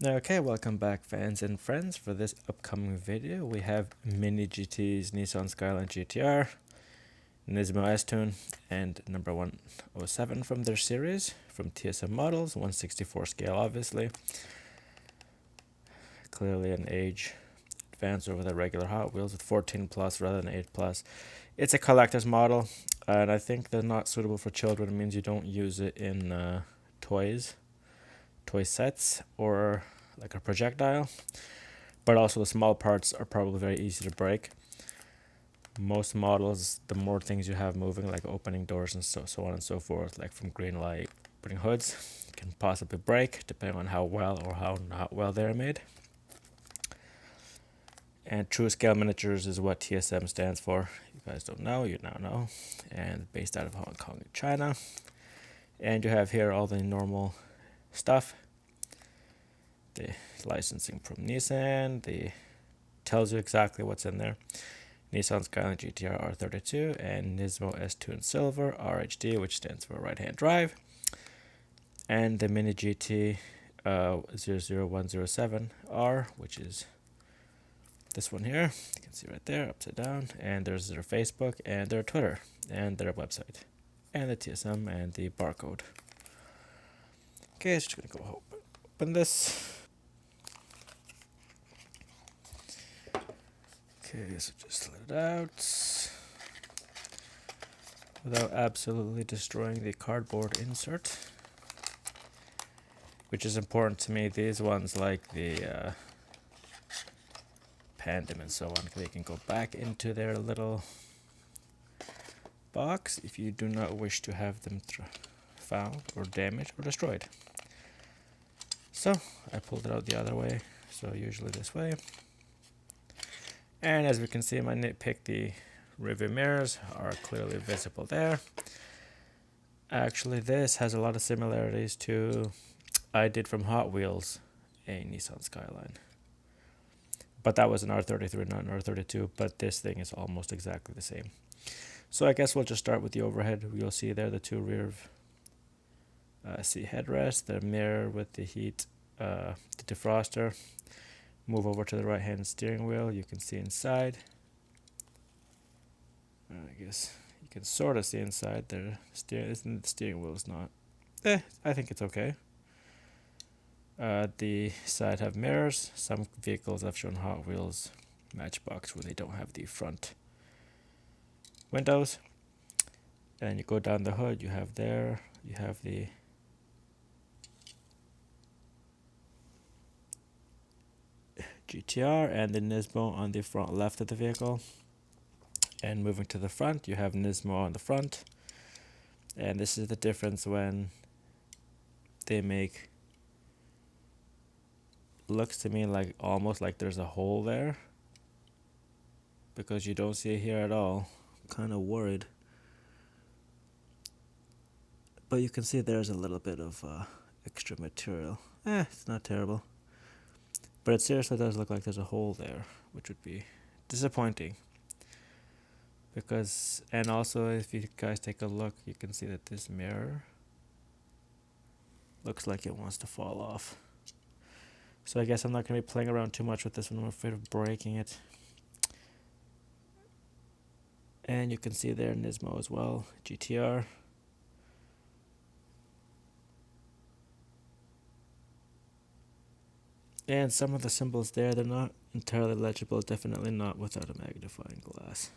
Okay, welcome back fans and friends. For this upcoming video we have MiniGT's Nissan Skyline GTR, Nismo S-Tune, and number 107 from their series, from TSM models, 164 scale obviously. Clearly an age advance over the regular Hot Wheels with 14 plus rather than 8 plus. It's a collector's model, and I think they're not suitable for children. It means you don't use it in toy sets or like a projectile, but also the small parts are probably very easy to break. Most models, the more things you have moving, like opening doors and so on and so forth, like from green light opening hoods, can possibly break depending on how well or how not well they're made. And true scale miniatures is what TSM stands for. You guys don't know, you now know. And based out of Hong Kong and China. And you have here all the normal stuff. The licensing from Nissan, the tells you exactly what's in there. Nissan Skyline GTR R32 and Nismo S-Tune Silver RHD, which stands for right hand drive. And the MiniGT 00107R, which is this one here. You can see right there, upside down. And there's their Facebook and their Twitter and their website. And the TSM and the barcode. Okay, so just gonna go open this. Okay, so just let it out without absolutely destroying the cardboard insert, which is important to me. These ones, like the Pandem and so on, they can go back into their little box if you do not wish to have them found or damaged or destroyed. So I pulled it out the other way, so usually this way. And as we can see in my nitpick, the rearview mirrors are clearly visible there. Actually, this has a lot of similarities to I did from Hot Wheels a Nissan Skyline. But that was an R33, not an R32, but this thing is almost exactly the same. So I guess we'll just start with the overhead. You'll see there the two rear seat headrests, the mirror with the heat, the defroster. Move over to the right hand steering wheel, you can see inside. I guess you can sort of see inside there. The steering wheel is not. I think it's okay. The side have mirrors. Some vehicles have shown Hot Wheels Matchbox where they don't have the front windows. And you go down the hood, you have the GTR and the Nismo on the front left of the vehicle. And moving to the front, you have Nismo on the front. And this is the difference when they make, looks to me like almost like there's a hole there, because you don't see it here at all. I'm kind of worried. But you can see there's a little bit of extra material. It's not terrible. But it seriously does look like there's a hole there, which would be disappointing. Because, and also if you guys take a look, you can see that this mirror looks like it wants to fall off. So I guess I'm not going to be playing around too much with this one. I'm afraid of breaking it. And you can see there Nismo as well, GTR. And some of the symbols there, they're not entirely legible, definitely not without a magnifying glass.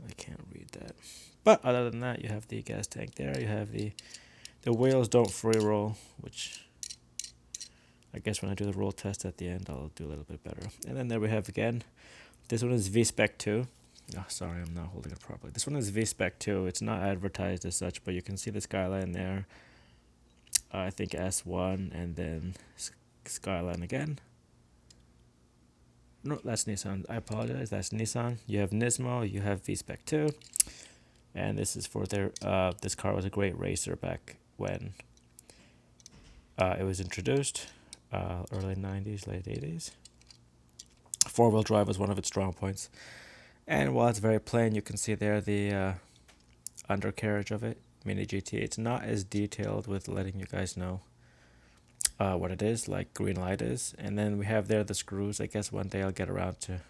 I can't read that. But other than that, you have the gas tank there, you have the wheels don't free roll, which I guess when I do the roll test at the end, I'll do a little bit better. And then there we have again, this one is V-Spec 2. Oh, sorry, I'm not holding it properly. This one is V-Spec 2. It's not advertised as such, but you can see the Skyline there. I think S1 and then Skyline again. No, that's Nissan. I apologize. That's Nissan. You have Nismo. You have V-Spec 2. And this is for their, this car was a great racer back when it was introduced, early 90s, late 80s. Four-wheel drive was one of its strong points. And while it's very plain, you can see there the undercarriage of it, MiniGT. It's not as detailed, with letting you guys know. what it is, like green light is. And then we have there the screws. I guess one day I'll get around to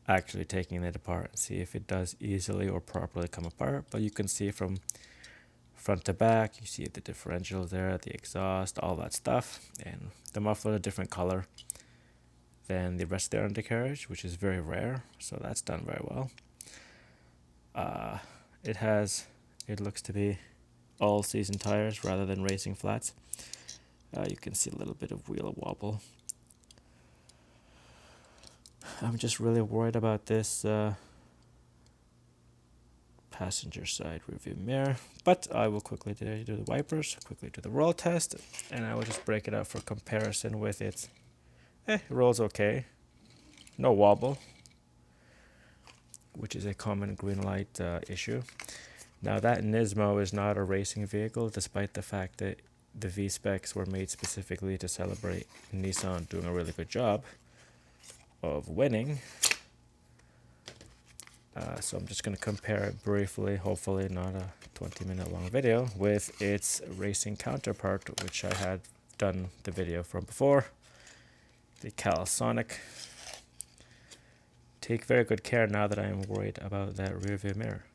actually taking it apart and see if it does easily or properly come apart. But you can see from front to back, you see the differential there, the exhaust, all that stuff. And the muffler a different color than the rest of the undercarriage, which is very rare. So that's done very well. It looks to be all season tires rather than racing flats. You can see a little bit of wheel wobble. I'm just really worried about this passenger side rearview mirror, but I will quickly do the wipers, quickly do the roll test, and I will just break it out for comparison with it. It rolls okay, no wobble, which is a common green light issue. Now that Nismo is not a racing vehicle, despite the fact that the V-specs were made specifically to celebrate Nissan doing a really good job of winning. So I'm just going to compare it briefly, hopefully not a 20-minute long video, with its racing counterpart, which I had done the video from before, the Calisonic. Take very good care now that I am worried about that rear view mirror.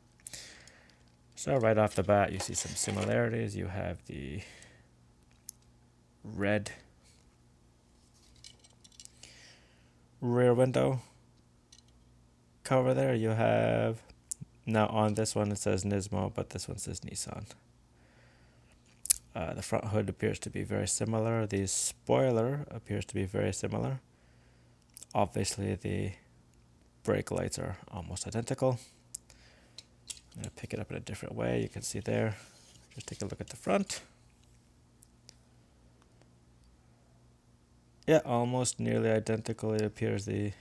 So right off the bat, you see some similarities. You have the red rear window cover there. You have, now on this one it says Nismo, but this one says Nissan. The front hood appears to be very similar. The spoiler appears to be very similar. Obviously the brake lights are almost identical. I'm going to pick it up in a different way. You can see there. Just take a look at the front. Yeah, almost nearly identical. It appears the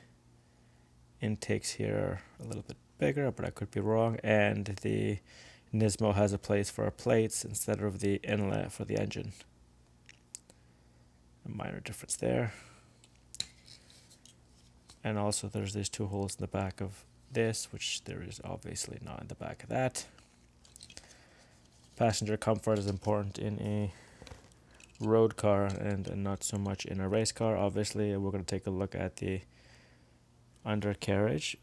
intakes here are a little bit bigger, but I could be wrong. And the Nismo has a place for plates instead of the inlet for the engine. A minor difference there. And also there's these two holes in the back of this, which there is obviously not in the back of that. Passenger comfort is important in a road car and not so much in a race car. Obviously, we're going to take a look at the undercarriage.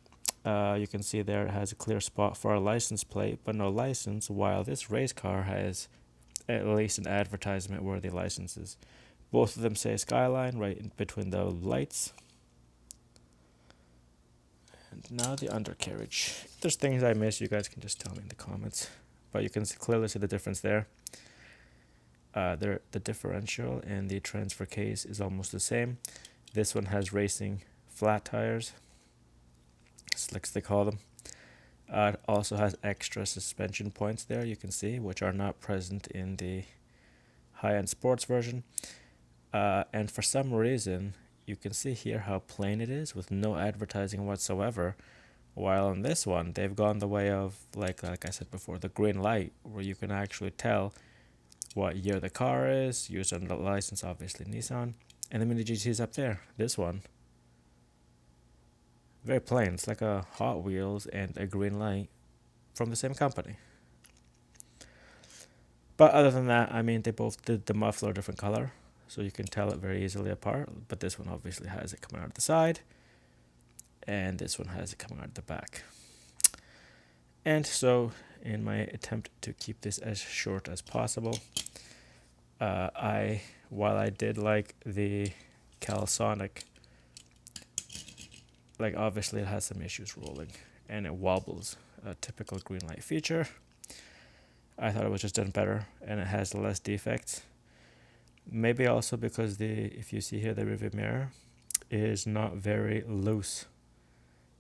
You can see there it has a clear spot for a license plate, but no license, while this race car has at least an advertisement worthy licenses. Both of them say Skyline right in between the lights. And now the undercarriage. If there's things I missed, you guys can just tell me in the comments. But you can clearly see the difference there. The differential and the transfer case is almost the same. This one has racing flat tires, slicks they call them. It also has extra suspension points there, you can see, which are not present in the high-end sports version. And for some reason, you can see here how plain it is with no advertising whatsoever. While on this one, they've gone the way of, like I said before, the green light, where you can actually tell what year the car is, used under the license, obviously Nissan. And the MiniGT is up there, this one. Very plain, it's like a Hot Wheels and a green light from the same company. But other than that, I mean, they both did the muffler a different color, so you can tell it very easily apart. But this one obviously has it coming out of the side, and this one has it coming out of the back. And so, in my attempt to keep this as short as possible, while I did like the Calisonic, like obviously it has some issues rolling and it wobbles, a typical green light feature. I thought it was just done better and it has less defects. Maybe also because if you see here, the rearview mirror is not very loose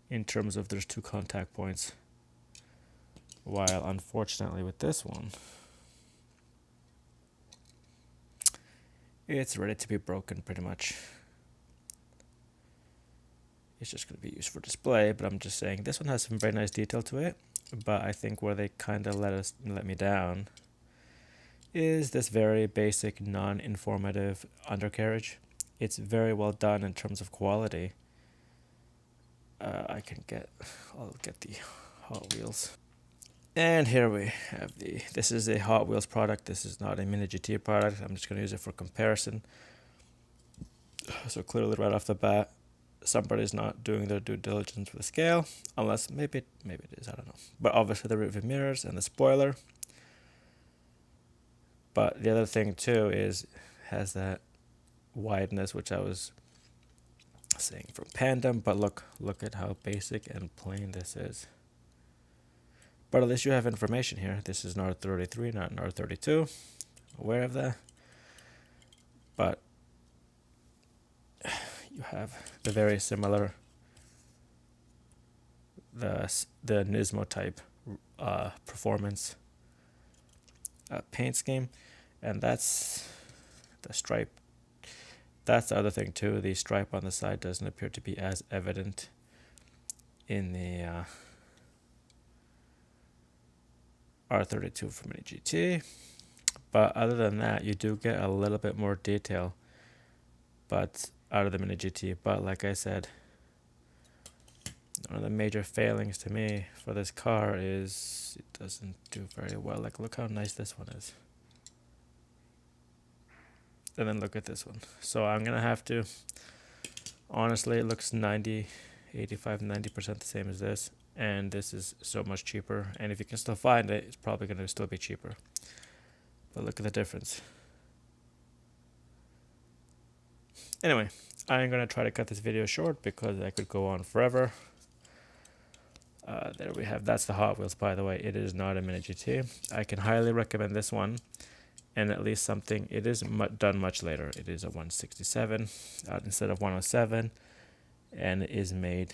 in terms of there's two contact points. While unfortunately with this one, it's ready to be broken pretty much. It's just going to be used for display, but I'm just saying this one has some very nice detail to it. But I think where they kind of let me down is this very basic, non-informative undercarriage. It's very well done in terms of quality. I'll get the Hot Wheels. And here we have this is a Hot Wheels product. This is not a MiniGT product. I'm just going to use it for comparison. So clearly right off the bat, somebody's not doing their due diligence with the scale, unless maybe it is, I don't know. But obviously the rearview mirrors and the spoiler. But the other thing too is has that wideness, which I was saying from Pandem. But look at how basic and plain this is. But at least you have information here. This is an R33, not an R32. Aware of that. But you have the very similar the Nismo type performance paint scheme, and that's the stripe. That's the other thing too. The stripe on the side doesn't appear to be as evident in the R32 from MiniGT, but other than that, you do get a little bit more detail, but out of the MiniGT. But like I said, one of the major failings to me for this car is it doesn't do very well. Like, look how nice this one is. And then look at this one. So I'm going to have to, honestly, it looks 90, 85, 90% the same as this. And this is so much cheaper. And if you can still find it, it's probably going to still be cheaper. But look at the difference. Anyway, I'm going to try to cut this video short because I could go on forever. There we have, that's the Hot Wheels, by the way. It is not a MiniGT. I can highly recommend this one, and at least something, it is done much later. It is a 167 instead of 107, and it is made,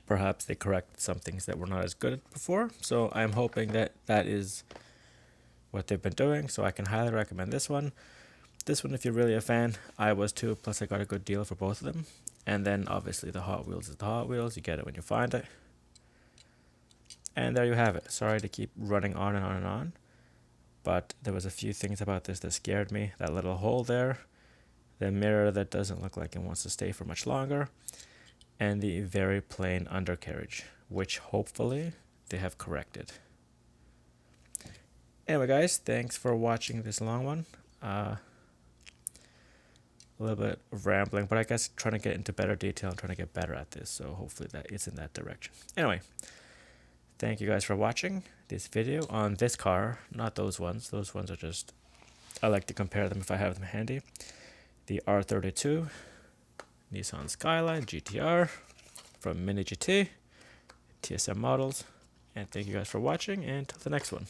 perhaps they correct some things that were not as good before. So I'm hoping that that is what they've been doing. So I can highly recommend this one. This one, if you're really a fan, I was too, plus I got a good deal for both of them. And then obviously the Hot Wheels is the Hot Wheels. You get it when you find it. And there you have it. Sorry to keep running on and on and on, but there was a few things about this that scared me. That little hole there, the mirror that doesn't look like it wants to stay for much longer, and the very plain undercarriage, which hopefully they have corrected. Anyway guys, thanks for watching this long one. A little bit of rambling, but I guess trying to get into better detail and trying to get better at this, so hopefully that it's in that direction. Anyway, thank you guys for watching this video on this car, not those ones. Those ones are just, I like to compare them if I have them handy. The R32 Nissan Skyline GTR from MiniGT TSM models, and thank you guys for watching, and until the next one.